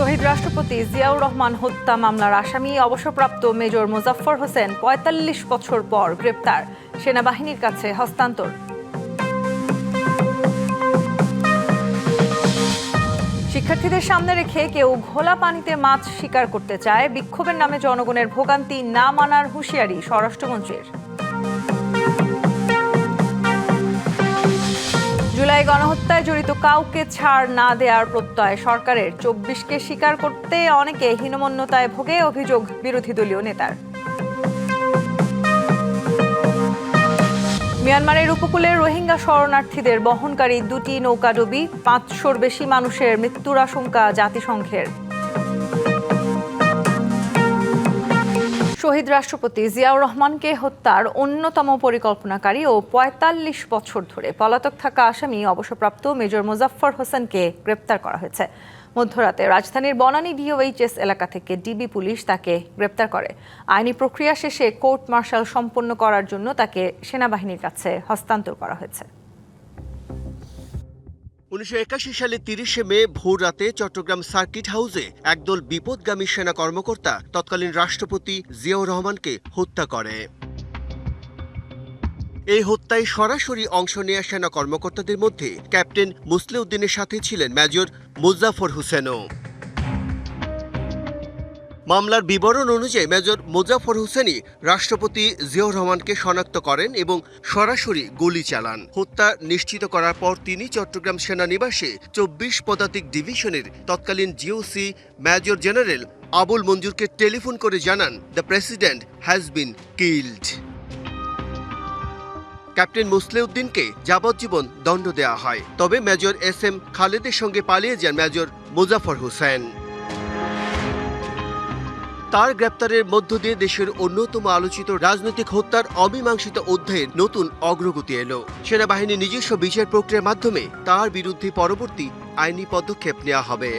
শহীদ রাষ্ট্রপতি জিয়াউর রহমান হত্যা মামলার আসামি অবসরপ্রাপ্ত মেজর মোজাফফর হোসেন ৪৫ বছর পর গ্রেপ্তার, সেনাবাহিনীর কাছে হস্তান্তর। শিক্ষার্থীদের সামনে রেখে কেউ ঘোলা পানিতে মাছ শিকার করতে চায়, বিক্ষোভের নামে জনগণের ভোগান্তি না মানার হুঁশিয়ারি স্বরাষ্ট্রমন্ত্রীর। জুলাই গণহত্যায় জড়িত কাউকে ছাড় না দেওয়ার প্রত্যয় সরকারের, ২৪কে স্বীকার করতে অনেকে হীনমন্যতায় ভোগে, অভিযোগ বিরোধী দলীয় নেতার। মিয়ানমারের উপকূলে রোহিঙ্গা শরণার্থীদের বহনকারী দুটি নৌকাডুবি, ৫০০-র বেশি মানুষের মৃত্যুর আশঙ্কা জাতিসংঘের। শহীদ রাষ্ট্রপতি জিয়াউর রহমানকে হত্যার অন্যতম পরিকল্পনাকারী ও ৪৫ বছর ধরে পলাতক থাকা আসামি অবসরপ্রাপ্ত মেজর মোজাফফর হোসেনকে গ্রেপ্তার করা হয়েছে। মধ্যরাতে রাজধানীর বনানী ডিওএইচএস এলাকা থেকে ডিবি পুলিশ তাকে গ্রেপ্তার করে। আইনি প্রক্রিয়া শেষে কোর্ট মার্শাল সম্পন্ন করার জন্য তাকে সেনাবাহিনীর কাছে হস্তান্তর করা হয়েছে। ১৯৮১ সালে ৩০শে মে ভোর রাতে চট্টগ্রাম সার্কিট হাউসে একদল বিপদগামী সেনা কর্মকর্তা তৎকালীন রাষ্ট্রপতি জিয়াউর রহমানকে হত্যা করে। এই হত্যায় সরাসরি অংশ নেওয়া সেনা কর্মকর্তাদের মধ্যে ক্যাপ্টেন মুসলিউদ্দিনের সাথে ছিলেন মেজর মোজাফফর হোসেনও। মামলার বিবরণ অনুযায়ী মেজর মোজাফফর হোসেনই রাষ্ট্রপতি জিয়াউর রহমানকে শনাক্ত করেন এবং সরাসরি গুলি চালান। হত্যা নিশ্চিত করার পর তিনি চট্টগ্রাম সেনানিবাসে ২৪ পদাতিক ডিভিশনের তৎকালীন জিওসি মেজর জেনারেল আবুল মঞ্জুরকে টেলিফোন করে জানান, the president has been killed. Captain মুসলিউদ্দিনকে যাবজ্জীবন দণ্ড দেওয়া হয়, তবে মেজর এস এম খালেদের সঙ্গে পালিয়ে যান মেজর মোজাফফর হোসেন। তার গ্রেপ্তারের মধ্য দিয়ে দেশের অন্যতম আলোচিত রাজনৈতিক হত্যার অমীমাংসিত অধ্যায়ের নতুন অগ্রগতি এলো। সেনাবাহিনীর নিজস্ব বিচার প্রক্রিয়ার মাধ্যমে তার বিরুদ্ধে পরবর্তী আইনি পদক্ষেপ নেওয়া হবে।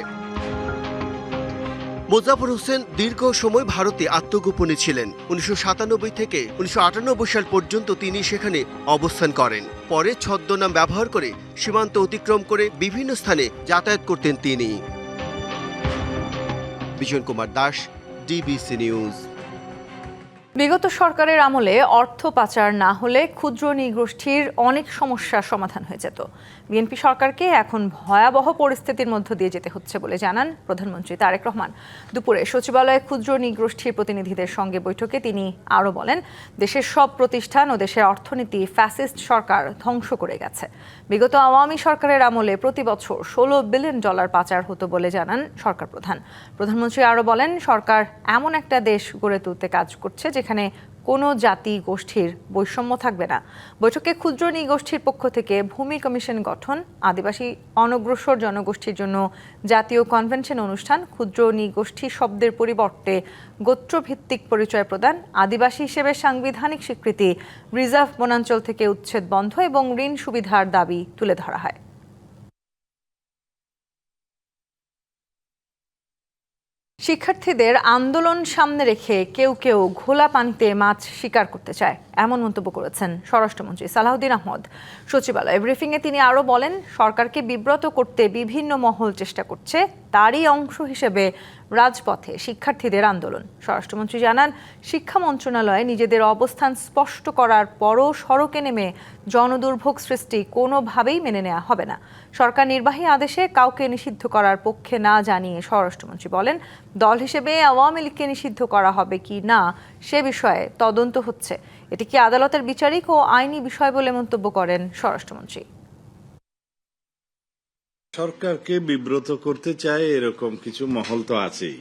মোজাফফর হোসেন দীর্ঘ সময় ভারতে আত্মগোপনে ছিলেন। ১৯৯৭ থেকে ১৯৯৮ সাল পর্যন্ত তিনি সেখানে অবস্থান করেন। পরে ছদ্মনাম ব্যবহার করে সীমান্ত অতিক্রম করে বিভিন্ন স্থানে যাতায়াত করতেন তিনি। Bijan Kumar Das, DBC news. বিগত সরকারের আমলে অর্থ পাচার না হলে ক্ষুদ্র নৃগোষ্ঠীর অনেক সমস্যার সমাধান হয়ে যেত। বিএনপি সরকারকে এখন ভয়াবহ পরিস্থিতির মধ্য দিয়ে যেতে হচ্ছে বলে জানান প্রধানমন্ত্রী তারেক রহমান। দুপুরে সচিবালয়ে ক্ষুদ্র নৃগোষ্ঠীর প্রতিনিধিদের সঙ্গে বৈঠকে তিনি আরও বলেন, দেশের সব প্রতিষ্ঠান ও দেশের অর্থনীতি ফ্যাসিস্ট সরকার ধ্বংস করে গেছে। বিগত আওয়ামী সরকারের আমলে প্রতি বছর $16 বিলিয়ন পাচার হতো বলে জানান সরকার প্রধান। প্রধানমন্ত্রী আরও বলেন, সরকার এমন একটা দেশ গড়ে তুলতে কাজ করছে যেখানে কোনো জাতি গোষ্ঠীর বৈষম্য থাকবে না। বৈঠকে ক্ষুদ্র নৃগোষ্ঠীর পক্ষ থেকে ভূমি কমিশন গঠন, আদিবাসী অনগ্রসর জনগোষ্ঠীর জন্য জাতীয় কনভেনশন অনুষ্ঠান, ক্ষুদ্র নৃগোষ্ঠী শব্দের পরিবর্তে গোত্রভিত্তিক পরিচয় প্রদান, আদিবাসী হিসেবে সাংবিধানিক স্বীকৃতি, রিজার্ভ বনাঞ্চল থেকে উচ্ছেদ বন্ধ এবং ঋণ সুবিধার দাবি তুলে ধরা হয়। শিক্ষার্থীদের আন্দোলন সামনে রেখে কেউ কেউ ঘোলা পানিতে মাছ শিকার করতে চায়, এমন মন্তব্য করেছেন স্বরাষ্ট্রমন্ত্রী সালাউদ্দিন আহমদ। সচিবালয় ব্রিফিংয়ে তিনি আরও বলেন, সরকারকে বিব্রত করতে বিভিন্ন মহল চেষ্টা করছে, তারই অংশ হিসেবে রাজপথে শিক্ষার্থীদের আন্দোলন। স্বরাষ্ট্রমন্ত্রী জানান, শিক্ষা মন্ত্রণালয়ে নিজেদের অবস্থান স্পষ্ট করার পরও সড়কে নেমে জনদুর্ভোগ সৃষ্টি কোনোভাবেই মেনে নেওয়া হবে না। সরকার নির্বাহী আদেশে কাউকে নিষিদ্ধ করার পক্ষে না জানিয়ে স্বরাষ্ট্রমন্ত্রী বলেন, দল হিসেবে আওয়ামী লীগকে নিষিদ্ধ করা হবে কি না সে বিষয়ে তদন্ত হচ্ছে। এটি কি আদালতের বিচারিক ও আইনি বিষয় বলে মন্তব্য করেন স্বরাষ্ট্রমন্ত্রী। সরকারকে বিব্রত করতে চায় এরকম কিছু মহল তো আছেই।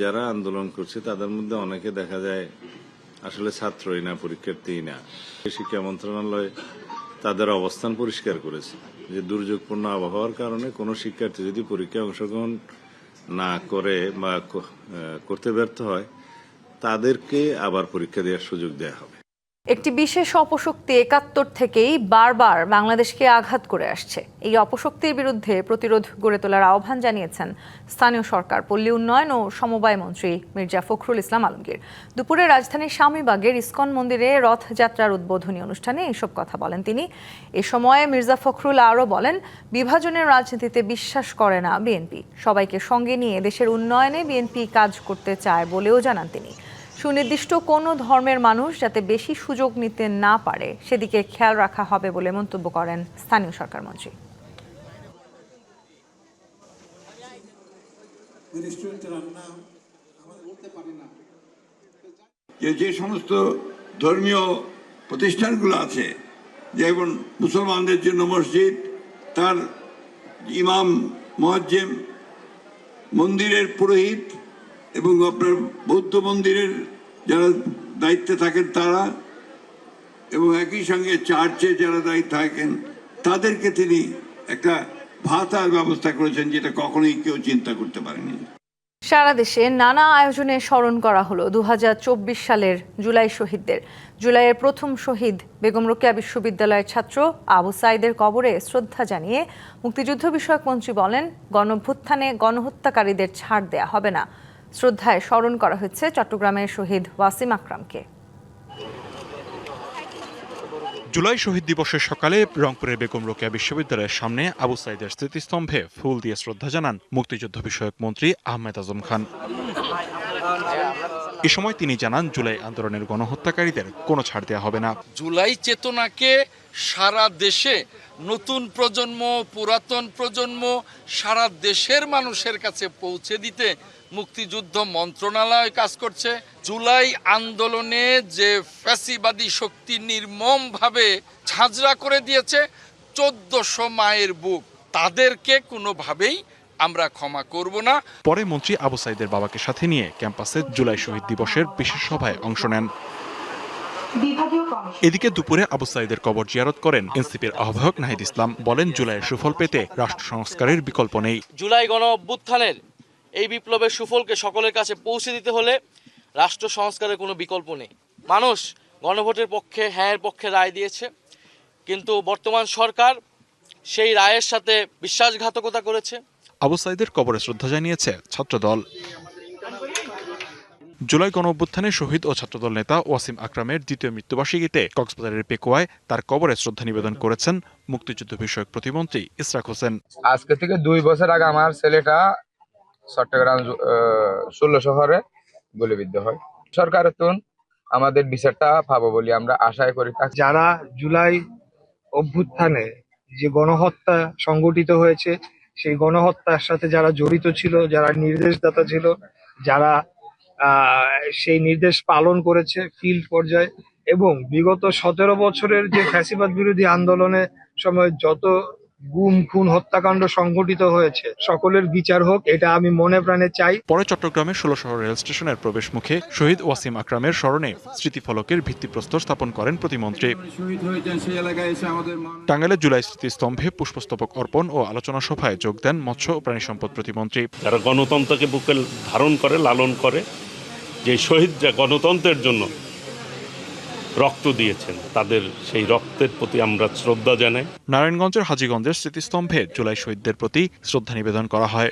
যারা আন্দোলন করছে তাদের মধ্যে অনেকে দেখা যায় আসলে ছাত্রই না, পরীক্ষার্থীই না। শিক্ষা মন্ত্রণালয় তাদের অবস্থান পরিষ্কার করেছে যে দুর্যোগপূর্ণ আবহাওয়ার কারণে কোনো শিক্ষার্থী যদি পরীক্ষায় অংশগ্রহণ না করে বা করতে ব্যর্থ হয়, তাদেরকে আবার পরীক্ষা দেওয়ার সুযোগ দেওয়া হবে। একটি বিশেষ অপশক্তি ৭১ থেকেই বারবার বাংলাদেশকে আঘাত করে আসছে। এই অপশক্তির বিরুদ্ধে প্রতিরোধ গড়ে তোলার আহ্বান জানিয়েছেন স্থানীয় সরকার, পল্লী উন্নয়ন ও সমবায় মন্ত্রী মির্জা ফখরুল ইসলাম আলমগীর। দুপুরে রাজধানীর স্বামীবাগের ইসকন মন্দিরে রথযাত্রার উদ্বোধনী অনুষ্ঠানে এসব কথা বলেন তিনি। এ সময় মির্জা ফখরুল আরও বলেন, বিভাজনের রাজনীতিতে বিশ্বাস করে না বিএনপি। সবাইকে সঙ্গে নিয়ে দেশের উন্নয়নে বিএনপি কাজ করতে চায় বলেও জানান তিনি। সুনির্দিষ্ট কোনো ধর্মের মানুষ যাতে বেশি সুযোগ নিতে না পারে সেদিকে খেয়াল রাখা হবে বলে মন্তব্য করেন স্থানীয় সরকার মন্ত্রী। যে সমস্ত ধর্মীয় প্রতিষ্ঠানগুলো আছে, যেমন মুসলমানদের জন্য মসজিদ, তার ইমাম, মুয়াজ্জিম, মন্দিরের পুরোহিত এবং আপনার বৌদ্ধ মন্দিরের যারা দায়িত্বে থাকেন তারা, এবং একই সঙ্গে চার্চে যারা দায়িত্বে থাকেন তাদেরকে তিনি একটা ভাতার ব্যবস্থা করেছেন, যেটা কখনোই কেউ চিন্তা করতে পারেনি। সারা দেশে নানা আয়োজনে স্মরণ করা হলো ২০২৪ সালের জুলাই শহীদদের। জুলাইয়ের প্রথম শহীদ বেগম রোকেয়া বিশ্ববিদ্যালয়ের ছাত্র আবু সাঈদের কবরে শ্রদ্ধা জানিয়ে মুক্তিযুদ্ধ বিষয়ক মন্ত্রী বলেন, গণঅভ্যুত্থানে গণহত্যাকারীদের ছাড় দেয়া হবে না। শ্রদ্ধায় স্মরণ করা হচ্ছে চট্টগ্রামের শহীদ ওয়াসিম আকরামকে। জুলাই শহীদ দিবসের সকালে রংপুরের বেগম রোকেয়া বিশ্ববিদ্যালয়ের সামনে আবু সাঈদের স্মৃতিস্তম্ভে ফুল দিয়ে শ্রদ্ধা জানান মুক্তিযুদ্ধ বিষয়ক মন্ত্রী আহমেদ আজম খান। এ সময় তিনি জানান, জুলাই আন্দোলনের গণহত্যাকারীদের কোনো ছাড় দেওয়া হবে না। জুলাই চেতনাকে সারা দেশে নতুন প্রজন্ম, পুরাতন প্রজন্ম, সারা দেশের মানুষের কাছে পৌঁছে দিতে মুক্তিযুদ্ধ মন্ত্রণালয় কাজ করছে। জুলাই আন্দোলনে যে ফ্যাসিবাদী শক্তি নির্মমভাবে ঝাঁঝরা করে দিয়েছে ১৪০০ মায়ের বুক, তাদেরকে কোনোভাবেই আমরা ক্ষমা করব না। পরে মন্ত্রী আবু সাঈদের বাবাকে সাথে নিয়ে ক্যাম্পাসে জুলাই শহীদ দিবসের বিশেষ সভায় অংশ নেন। এদিকে দুপুরে আবু সাঈদের কবর জিয়ারত করেন এনসিপির আহ্বায়ক নাহিদ ইসলাম। বলেন, জুলাইয়ের সুফল পেতে রাষ্ট্র সংস্কারের বিকল্প নেই। জুলাই গণঅভ্যুত্থানের এই বিপ্লবের সুফলকে সকলের কাছে পৌঁছে দিতে হলে রাষ্ট্র সংস্কারের কোনো বিকল্প নেই। মানুষ গণভোটের পক্ষে, হ্যাঁ পক্ষে রায় দিয়েছে, কিন্তু বর্তমান সরকার সেই রায়ের সাথে বিশ্বাসঘাতকতা করেছে। আবু সাঈদের কবরে শ্রদ্ধা জানিয়েছে ছাত্রদল। জুলাই গণঅভ্যুত্থানে শহীদ ও ছাত্রদল নেতা ওয়াসিম আকরামের দ্বিতীয় মৃত্যুবার্ষিকীতে কক্সবাজারের পেকুয়ায় তার কবরে শ্রদ্ধা নিবেদন করেছেন মুক্তিযুদ্ধ বিষয়ক প্রতিমন্ত্রী ইসরাক হোসেন। আজকে থেকে ২ বছর আগে আমার ছেলেটা চট্টগ্রাম ১৬ শহরে গুলিবিদ্ধ হয়। সরকারের তো আমাদের বিচারটা পাবো বলে আমরা আশায় করি। যারা জুলাই অভ্যুত্থানে যে গণহত্যা সংগঠিত হয়েছে, সেই গণহত্যার সাথে যারা জড়িত ছিল, যারা নির্দেশদাতা ছিল, যারা সেই নির্দেশ পালন করেছে ফিল্ড পর্যায়ে, এবং বিগত ১৭ বছরের যে ফ্যাসিবাদ বিরোধী আন্দোলনের সময় যত গুম, খুন, হত্যাকাণ্ড সংঘটিত হয়েছে, সকলের বিচার হোক, এটা আমি মনে প্রাণে চাই। পরে চট্টগ্রামের ১৬ শহর রেল স্টেশনের প্রবেশ মুখে শহীদ ওয়াসিম আকরামের স্মরণে স্মৃতিফলকের ভিত্তিপ্রস্তর স্থাপন করেন প্রতিমন্ত্রী। টাঙ্গাইলের জুলাই স্মৃতিস্তম্ভে পুষ্পস্তবক অর্পণ ও আলোচনা সভায় যোগ দেন মৎস্য ও প্রাণী সম্পদ প্রতিমন্ত্রী। যারা গণতন্ত্রকে বুকে ধারণ করে, লালন করে, যে শহীদরা গণতন্ত্রের জন্য রক্ত দিয়েছেন, তাদের সেই রক্তের প্রতি আমরা শ্রদ্ধা জানাই। নারায়ণগঞ্জের হাজীগঞ্জের স্মৃতিস্তম্ভে জুলাই শহীদদের প্রতি শ্রদ্ধা নিবেদন করা হয়।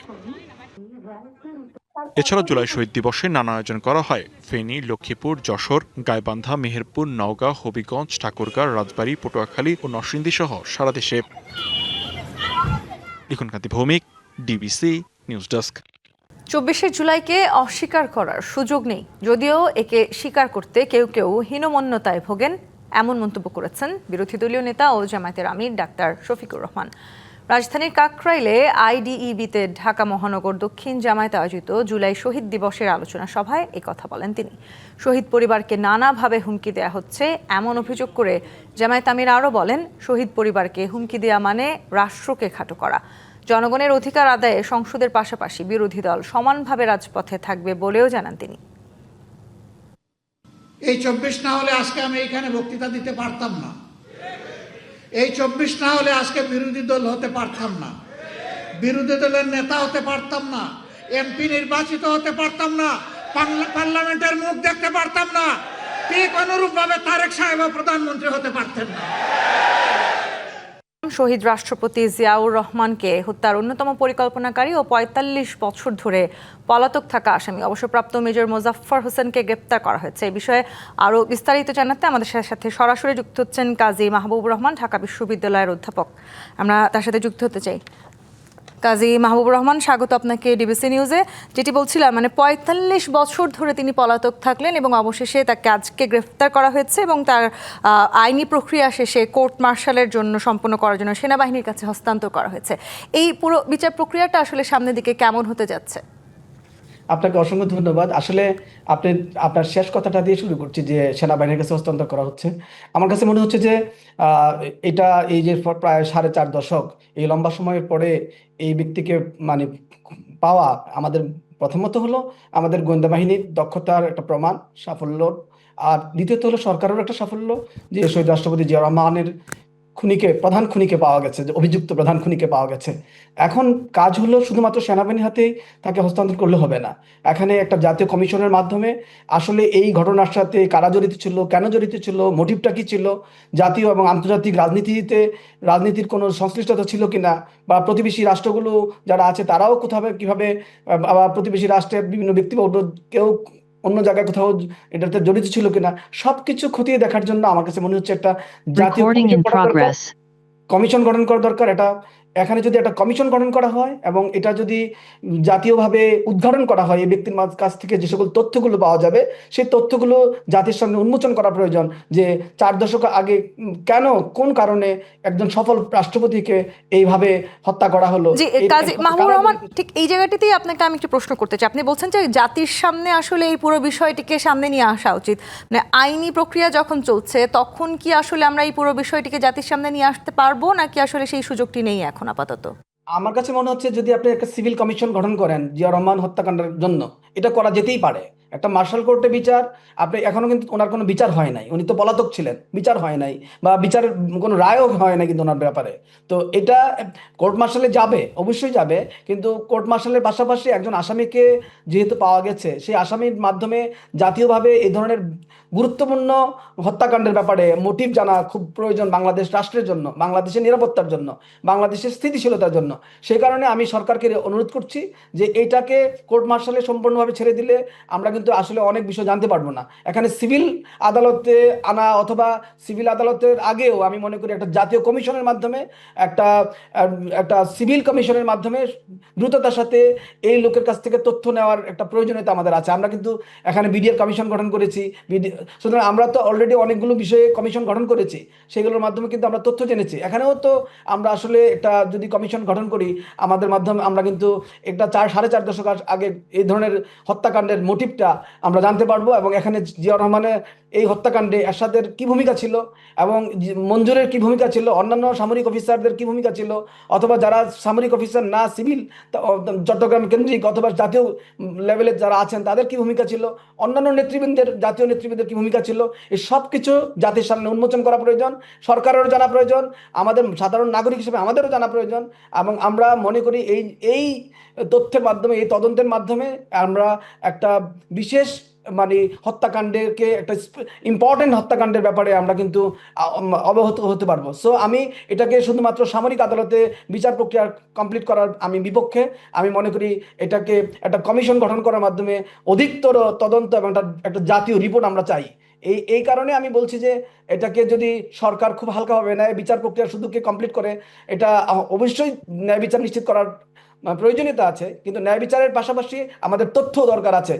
এছাড়া জুলাই শহীদ দিবসে নানা আয়োজন করা হয় ফেনী, লক্ষ্মীপুর, যশোর, গাইবান্ধা, মেহেরপুর, নওগাঁ, হবিগঞ্জ, ঠাকুরগাঁও, রাজবাড়ী, পটুয়াখালী ও নরসিংদী সহ সারা দেশে। লিখনকান্তি ভৌমিক, ডিবিসি নিউজ ডেস্ক। ২৪শে জুলাইকে অস্বীকার করার সুযোগ নেই, যদিও একে স্বীকার করতে কেউ কেউ হীনমন্যতায় ভোগেন, এমন মন্তব্য করেছেন বিরোধী দলীয় নেতা ও জামায়াতের আমির ডাক্তার শফিকুর রহমান। রাজধানীর কাকরাইলে আইডিইবিতে ঢাকা মহানগর দক্ষিণ জামায়াত আয়োজিত জুলাই শহীদ দিবসের আলোচনা সভায় একথা বলেন তিনি। শহীদ পরিবারকে নানাভাবে হুমকি দেয়া হচ্ছে এমন অভিযোগ করে জামায়াত আমির আরও বলেন, শহীদ পরিবারকে হুমকি দেয়া মানে রাষ্ট্রকে খাটো করা। জনগণের অধিকার আদায়ে সংসদের পাশাপাশি বিরোধী দল সমানভাবে রাজপথে থাকবে বলেও জানান তিনি। এই ২৪ না হলে আজকে আমি এখানে বক্তৃতা দিতে পারতাম না। এই ২৪ না হলে আজকে বিরোধী দল হতে পারতাম না, বিরোধী দলের নেতা হতে পারতাম না, এমপি নির্বাচিত হতে পারতাম না, পার্লামেন্টের মুখ দেখতে পারতাম না। ঠিক অনুরূপভাবে তারেক সাহেব প্রধানমন্ত্রী হতে পারতেন না। শহীদ রাষ্ট্রপতি জিয়াউর রহমানকে হত্যার অন্যতম পরিকল্পনাকারী ও ৪৫ বছর ধরে পলাতক থাকা আসামি অবসরপ্রাপ্ত মেজর মোজাফফর হোসেনকে গ্রেপ্তার করা হয়েছে। এই বিষয়ে আরও বিস্তারিত জানাতে আমাদের সাথে সরাসরি যুক্ত হচ্ছেন কাজী মাহবুবুর রহমান, ঢাকা বিশ্ববিদ্যালয়ের অধ্যাপক। আমরা তার সাথে যুক্ত হতে চাই। কাজী মাহবুবুর রহমান, স্বাগত আপনাকে ডিবিসি নিউজে। যেটি বলছিলাম, ৪৫ বছর ধরে তিনি পলাতক থাকলেন এবং অবশেষে তাকে আজকে গ্রেফতার করা হয়েছে এবং তার আইনি প্রক্রিয়া শেষে কোর্ট মার্শালের জন্য সম্পন্ন করার জন্য সেনাবাহিনীর কাছে হস্তান্তর করা হয়েছে। এই পুরো বিচার প্রক্রিয়াটা আসলে সামনের দিকে কেমন হতে যাচ্ছে? আপনাকে অসংখ্য ধন্যবাদ। আসলে আপনার শেষ কথাটা দিয়ে শুরু করছি যে সেনাবাহিনীর কাছে হস্তান্তর করা হচ্ছে। আমার কাছে মনে হচ্ছে যে এটা এই যে প্রায় 4.5 দশক এই লম্বা সময়ের পরে এই ব্যক্তিকে পাওয়া আমাদের প্রথমত হলো আমাদের গোয়েন্দা বাহিনীর দক্ষতার একটা প্রমাণ, সাফল্য। আর দ্বিতীয়ত হলো সরকারের একটা সাফল্য যে শহীদ রাষ্ট্রপতি জিয়া রহমানের প্রধান খুনিকে পাওয়া গেছে, যে অভিযুক্ত প্রধান খুনিকে পাওয়া গেছে। এখন কাজ হলো শুধুমাত্র সেনাবাহিনীর হাতেই তাকে হস্তান্তর করলে হবে না, এখানে একটা জাতীয় কমিশনের মাধ্যমে আসলে এই ঘটনার সাথে কারা জড়িত ছিল, কেন জড়িত ছিল, মোটিভটা কি ছিল, জাতীয় এবং আন্তর্জাতিক রাজনীতির কোনো সংশ্লিষ্টতা ছিল কিনা, বা প্রতিবেশী রাষ্ট্রগুলো যারা আছে তারাও কিভাবে প্রতিবেশী রাষ্ট্রের বিভিন্ন ব্যক্তি বা কেউ অন্য জায়গায় কোথাও এটাতে জড়িত ছিল কিনা, সবকিছু খতিয়ে দেখার জন্য আমার কাছে মনে হচ্ছে একটা জাতীয় কমিশন গঠন করা দরকার। এখানে যদি একটা কমিশন গঠন করা হয় এবং এটা যদি জাতীয়ভাবে উদ্ঘাটন করা হয়, এই ব্যক্তির কাছ থেকে যে সকল তথ্যগুলো পাওয়া যাবে সেই তথ্যগুলো জাতির সামনে উন্মোচন করা প্রয়োজন, যে 4 দশক আগে কেন, কোন কারণে একজন সফল রাষ্ট্রপতিকে এইভাবে হত্যা করা হলো। কাজী মাহবুবুর রহমান, ঠিক এই জায়গাটিতেই আপনাকে আমি একটু প্রশ্ন করতে চাই। আপনি বলছেন যে জাতির সামনে আসলে এই পুরো বিষয়টিকে সামনে নিয়ে আসা উচিত, আইনি প্রক্রিয়া যখন চলছে তখন কি আসলে আমরা এই পুরো বিষয়টিকে জাতির সামনে নিয়ে আসতে পারবো, নাকি আসলে সেই সুযোগটি নেই এখন আপাতত? আমার কাছে মনে হচ্ছে যদি আপনি একটা সিভিল কমিশন গঠন করেন জিয়া রহমান হত্যাকাণ্ডের জন্য, এটা করা যেতেই পারে। একটা মার্শাল কোর্টে বিচার, আপনি এখনো কিন্তু ওনার কোনো বিচার হয় নাই, উনি তো পলাতক ছিলেন, বিচার হয় নাই বা বিচারের কোনো রায়ও হয় নাই কিন্তু ওনার ব্যাপারে। তো এটা কোর্ট মার্শালে যাবে, অবশ্যই যাবে, কিন্তু কোর্ট মার্শালের পাশাপাশি একজন আসামিকে যেহেতু পাওয়া গেছে, সেই আসামির মাধ্যমে জাতীয়ভাবে এই ধরনের গুরুত্বপূর্ণ হত্যাকাণ্ডের ব্যাপারে মোটিভ জানা খুব প্রয়োজন বাংলাদেশ রাষ্ট্রের জন্য, বাংলাদেশের নিরাপত্তার জন্য, বাংলাদেশের স্থিতিশীলতার জন্য। সেই কারণে আমি সরকারকে অনুরোধ করছি যে এইটাকে কোর্ট মার্শালে সম্পূর্ণভাবে ছেড়ে দিলে আমরা কিন্তু আসলে অনেক বিষয় জানতে পারবো না। এখানে সিভিল আদালতে আনা অথবা সিভিল আদালতের আগেও আমি মনে করি একটা জাতীয় কমিশনের মাধ্যমে, একটা সিভিল কমিশনের মাধ্যমে দ্রুততার সাথে এই লোকের কাছ থেকে তথ্য নেওয়ার একটা প্রয়োজনীয়তা আমাদের আছে। আমরা কিন্তু এখানে বিডিআর কমিশন গঠন করেছি, সুতরাং আমরা তো অলরেডি অনেকগুলো বিষয়ে কমিশন গঠন করেছি, সেগুলোর মাধ্যমে কিন্তু আমরা তথ্য জেনেছি। এখানেও তো আমরা আসলে একটা যদি কমিশন গঠন করি আমাদের মাধ্যমে আমরা কিন্তু একটা 4.5 দশক আগে এই ধরনের হত্যাকাণ্ডের মোটিভটা আমরা জানতে পারবো, এবং এখানে জিয়া রহমানের এই হত্যাকাণ্ডে এরশাদের কি ভূমিকা ছিল এবং মঞ্জুরের কি ভূমিকা ছিল, অন্যান্য সামরিক অফিসারদের কি ভূমিকা ছিল, অথবা যারা সামরিক অফিসার না সিভিল চট্টগ্রাম কেন্দ্রিক অথবা জাতীয় লেভেলের যারা আছেন তাদের কি ভূমিকা ছিল, অন্যান্য জাতীয় নেতৃবৃন্দের কি ভূমিকা ছিল, এই সব কিছু জাতির সামনে উন্মোচন করা প্রয়োজন, সরকারেরও জানা প্রয়োজন, আমাদের সাধারণ নাগরিক হিসেবে আমাদেরও জানা প্রয়োজন। এবং আমরা মনে করি এই তথ্যের মাধ্যমে, এই তদন্তের মাধ্যমে আমরা একটা বিশেষ হত্যাকাণ্ডকে, একটা ইম্পর্টেন্ট হত্যাকাণ্ডের ব্যাপারে আমরা কিন্তু অবগত হতে পারবো। সো আমি এটাকে শুধুমাত্র সামরিক আদালতে বিচার প্রক্রিয়া কমপ্লিট করার আমি বিপক্ষে। আমি মনে করি এটাকে একটা কমিশন গঠন করার মাধ্যমে অধিকতর তদন্ত এবং একটা জাতীয় রিপোর্ট আমরা চাই। এই কারণে আমি বলছি যে এটাকে যদি সরকার খুব হালকাভাবে ন্যায় বিচার প্রক্রিয়া শুধুকে কমপ্লিট করে, এটা অবশ্যই ন্যায় বিচার নিশ্চিত করার প্রয়োজনীয়তা আছে, কিন্তু ন্যায় বিচারের পাশাপাশি আমাদের তথ্য দরকার আছে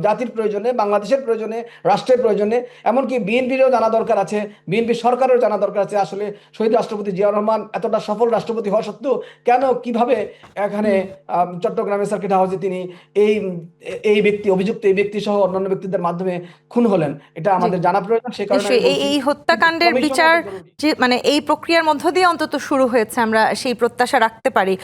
জাতির প্রয়োজনে, বাংলাদেশের প্রয়োজনে, রাষ্ট্রের প্রয়োজনে, এমনকি বিএনপিরও জানা দরকার আছে, বিএনপি সরকারেরও জানা দরকার আছে আসলে শহীদ রাষ্ট্রপতি জিয়া রহমান এতটা সফল রাষ্ট্রপতি হওয়া সত্ত্বেও কেন, কিভাবে এখানে চট্টগ্রামের সার্কিট হাউসে তিনি এই ব্যক্তি, অভিযুক্ত এই ব্যক্তি সহ অন্যান্য ব্যক্তিদের মাধ্যমে খুন হলেন, এটা আমাদের জানা প্রয়োজন। সেই কারণে এই হত্যাকাণ্ডের বিচার যে এই প্রক্রিয়ার মধ্য দিয়ে অন্তত শুরু হয়েছে, আমরা সেই প্রত্যাশা রাখতে পারি।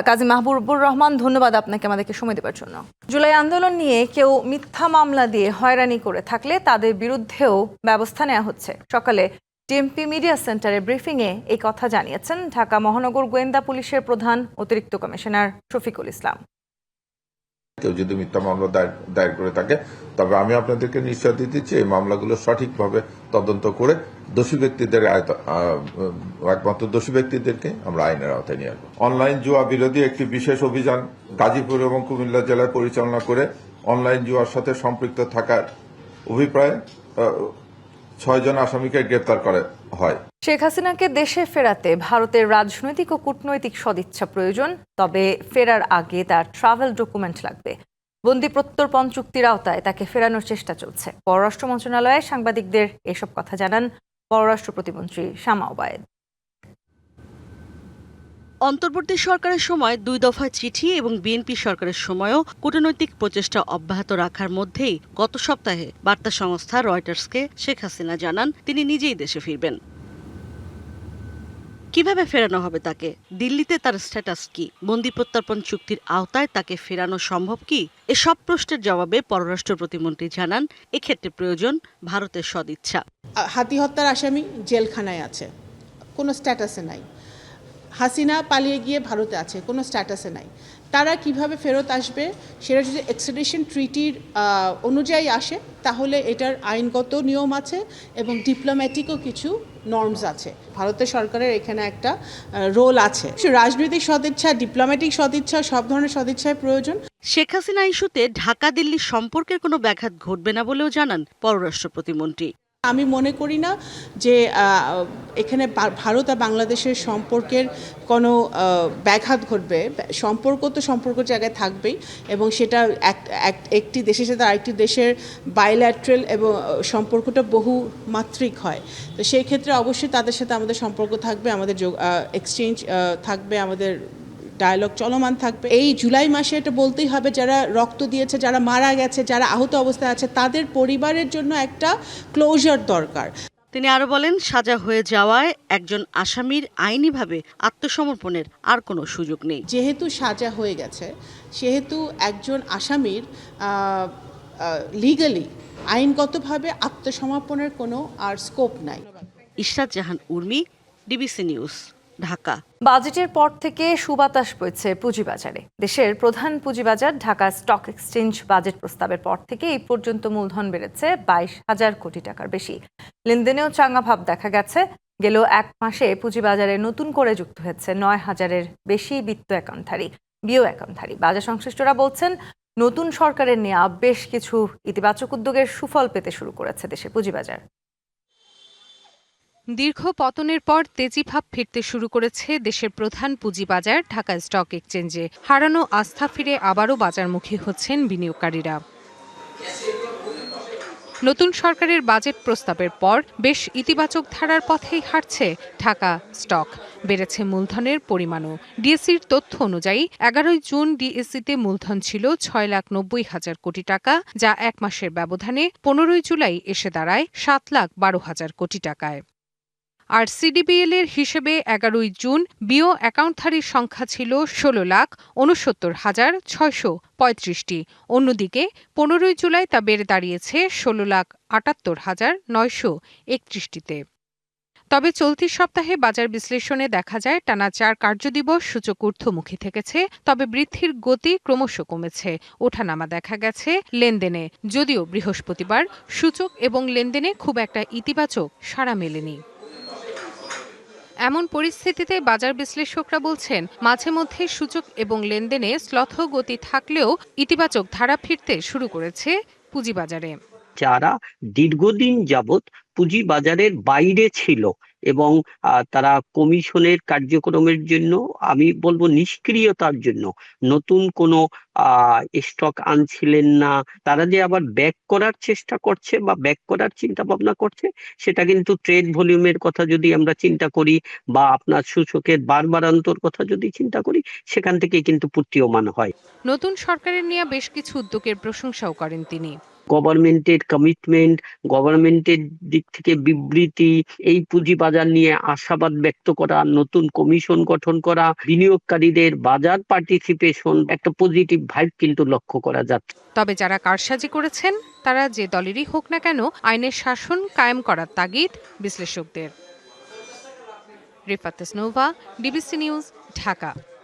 কাজী মাহবুবুর রহমান, ধন্যবাদ আপনাকে আমাদেরকে সময় দেওয়ার জন্য। জুলাই আন্দোলন নিয়ে কেউ মিথ্যা মামলা দিয়ে হয়রানি করে থাকলে তাদের বিরুদ্ধেও ব্যবস্থা নেওয়া হচ্ছে। সকালে টিএমপি মিডিয়া সেন্টারে ব্রিফিংয়ে এই কথা জানিয়েছেন ঢাকা মহানগর গোয়েন্দা পুলিশের প্রধান অতিরিক্ত কমিশনার শফিকুল ইসলাম। কেউ যদি মিথ্যা মামলা দায়ের করে থাকে, তবে আমি আপনাদেরকে নিশ্চয়তা দিচ্ছি এই মামলাগুলো সঠিকভাবে তদন্ত করে দোষী ব্যক্তিদের একমাত্র দোষী ব্যক্তিদেরকে আমরা আইনের আওতায় নিয়ে আসবো। অনলাইন জুয়া বিরোধী একটি বিশেষ অভিযান গাজীপুর এবং কুমিল্লা জেলায় পরিচালনা করে অনলাইন জুয়ার সাথে সম্পৃক্ত থাকার অভিপ্রায়ে 6 জন আসামিকে গ্রেপ্তার করা হয়। শেখ হাসিনাকে দেশে ফেরাতে ভারতের রাজনৈতিক ও কূটনৈতিক সদিচ্ছা প্রয়োজন, তবে ফেরার আগে তার ট্রাভেল ডকুমেন্ট লাগবে। বন্দি প্রত্যর্পণ চুক্তির আওতায় তাকে ফেরানোর চেষ্টা চলছে। পররাষ্ট্র মন্ত্রণালয়ে সাংবাদিকদের এসব কথা জানান পররাষ্ট্র প্রতিমন্ত্রী শামা ওবায়েদ। অন্তর্বর্তী সরকারের সময় 2 দফায় চিঠি এবং বিএনপি সরকারের সময়ও কূটনৈতিক প্রচেষ্টা অব্যাহত রাখার মধ্যেই গত সপ্তাহে বার্তা সংস্থা রয়টার্সকে শেখ হাসিনা জানান তিনি নিজেই দেশে ফিরবেন। কিভাবে ফেরানো হবে তাকে? দিল্লিতে তার স্ট্যাটাস কি? বন্দি প্রত্যর্পণ চুক্তির আওতায় তাকে ফেরানো সম্ভব কি? এসব প্রশ্নের জবাবে পররাষ্ট্র প্রতিমন্ত্রী জানান এক্ষেত্রে প্রয়োজন ভারতের সদিচ্ছা। হাতি হত্যার আসামি জেলখানায় আছে, কোনো স্ট্যাটাসে নাই। হাসিনা পালিয়ে গিয়ে ভারতে আছে, কোনো স্ট্যাটাসে নাই। তারা কিভাবে ফেরত আসবে সেটা যদি এক্সট্রাডিশন ট্রিটির অনুযায়ী আসে তাহলে এটার আইনগত নিয়ম আছে এবং ডিপ্লোম্যাটিকও কিছু নর্মস আছে। ভারতের সরকারের এখানে একটা রোল আছে। রাজনৈতিক সদিচ্ছা, ডিপ্লোম্যাটিক সদিচ্ছা, সব ধরনের সদিচ্ছার প্রয়োজন। শেখ হাসিনা ইস্যুতে ঢাকা দিল্লি সম্পর্কের কোনো ব্যাঘাত ঘটবে না বলেও জানান পররাষ্ট্র প্রতিমন্ত্রী। আমি মনে করি না যে এখানে ভারত আর বাংলাদেশের সম্পর্কের কোনো ব্যাঘাত ঘটবে। সম্পর্ক তো সম্পর্ক জায়গায় থাকবেই এবং সেটা একটি দেশের সাথে আরেকটি দেশের বাইল্যাট্রাল এবং সম্পর্কটা বহুমাত্রিক হয়। তো সেই ক্ষেত্রে অবশ্যই তাদের সাথে আমাদের সম্পর্ক থাকবে, আমাদের এক্সচেঞ্জ থাকবে, আমাদের ডায়ালগ চলমান থাকবে। এই জুলাই মাসে এটা বলতেই হবে, যারা রক্ত দিয়েছে, যারা মারা গেছে, যারা আহত অবস্থায় আছে, তাদের পরিবারের জন্য একটা ক্লোজার দরকার। তিনি আরো বলেন সাজা হয়ে যাওয়ায় একজন আসামির আইনিভাবে আত্মসমর্পণের আর কোনো সুযোগ নেই। যেহেতু সাজা হয়ে গেছে সেহেতু একজন আসামির লিগালি আইনগতভাবে আত্মসমর্পণের কোনো আর স্কোপ নাই। ইশরাত জাহান উর্মি, ডিবিসি নিউজ, ঢাকা। বাজেটের পর থেকে সুবাতাস বইছে পুঁজিবাজারে। দেশের প্রধান পুঁজিবাজার ঢাকা স্টক এক্সচেঞ্জ বাজেট প্রস্তাবের পর থেকে এই পর্যন্ত মূলধন বেড়েছে 22,000 কোটি টাকার বেশি। লেনদেনেও চাঙ্গা ভাব দেখা গেছে। গেল এক মাসে পুঁজিবাজারে নতুন করে যুক্ত হয়েছে 9,000-এর বেশি বিত্ত অ্যাকাউন্টধারী, বিও অ্যাকাউন্টধারী। বাজার সংশ্লিষ্টরা বলছেন নতুন সরকারের নেওয়া বেশ কিছু ইতিবাচক উদ্যোগের সুফল পেতে শুরু করেছে দেশের পুঁজিবাজার। দীর্ঘ পতনের পর তেজিভাব ফিরতে শুরু করেছে দেশের প্রধান পুঁজিবাজার ঢাকা স্টক এক্সচেঞ্জে। হারানো আস্থা ফিরে আবারও বাজারমুখী হচ্ছেন বিনিয়োগকারীরা। নতুন সরকারের বাজেট প্রস্তাবের পর বেশ ইতিবাচক ধারার পথেই হাঁটছে ঢাকা স্টক। বেড়েছে মূলধনের পরিমাণও। ডিএসসির তথ্য অনুযায়ী 11 জুন ডিএসসিতে মূলধন ছিল 6,90,000 কোটি টাকা, যা এক মাসের ব্যবধানে 15 জুলাই এসে দাঁড়ায় 7,12,000 কোটি টাকায়। আর সিডিবিএল এর হিসেবে 11 জুন বিও অ্যাকাউন্টধারীর সংখ্যা ছিল 16,69,635টি। অন্যদিকে 15 জুলাই তা বেড়ে দাঁড়িয়েছে 16,78,931টিতে। তবে চলতি সপ্তাহে বাজার বিশ্লেষণে দেখা যায় টানা 4 কার্যদিবস সূচক ঊর্ধ্বমুখী থেকেছে, তবে বৃদ্ধির গতি ক্রমশ কমেছে। ওঠানামা দেখা গেছে লেনদেনে, যদিও বৃহস্পতিবার সূচক এবং লেনদেনে খুব একটা ইতিবাচক সাড়া মেলেনি। এমন পরিস্থিতিতে বাজার বিশ্লেষকরা বলছেন মাঝে মধ্যে সূচক এবং লেনদেনে শ্লথ গতি থাকলেও ইতিবাচক ধারা ফিরতে শুরু করেছে পুঁজিবাজারে। যারা দীর্ঘদিন যাবৎ পুঁজিবাজারের বাইরে ছিল এবং তারা কমিশনের কার্যক্রমের জন্য, আমি বলবো নিষ্ক্রিয়তার জন্য নতুন কোনো স্টক আনছিলেন না, তারা যে আবার ব্যাক করার চেষ্টা করছে বা ব্যাক করার চিন্তা ভাবনা করছে, সেটা কিন্তু ট্রেড ভলিউমের কথা যদি আমরা চিন্তা করি বা আপনার সূচকের বারবারান্তর কথা যদি চিন্তা করি, সেখান থেকে কিন্তু প্রতীয়মান হয়। নতুন সরকারের নিয়ে বেশ কিছু উদ্যোগের প্রশংসাও করেন তিনি। গভর্নমেন্টের কমিটমেন্ট, গভর্নমেন্টের দিক থেকে বিবৃতি, এই পুঁজিবাজার নিয়ে আশাবাদ ব্যক্ত করা, নতুন কমিশন গঠন করা, বিনিয়োগকারীদের বাজার পার্টিসিপেশন, একটা পজিটিভ ভাইব কিন্তু লক্ষ্য করা যাচ্ছে। তবে যারা কারসাজি করেছেন তারা যে দলেরই হোক না কেন আইনের শাসন কায়েম করার তাগিদ বিশ্লেষকদের। Rifat Nova, DBC news, Dhaka.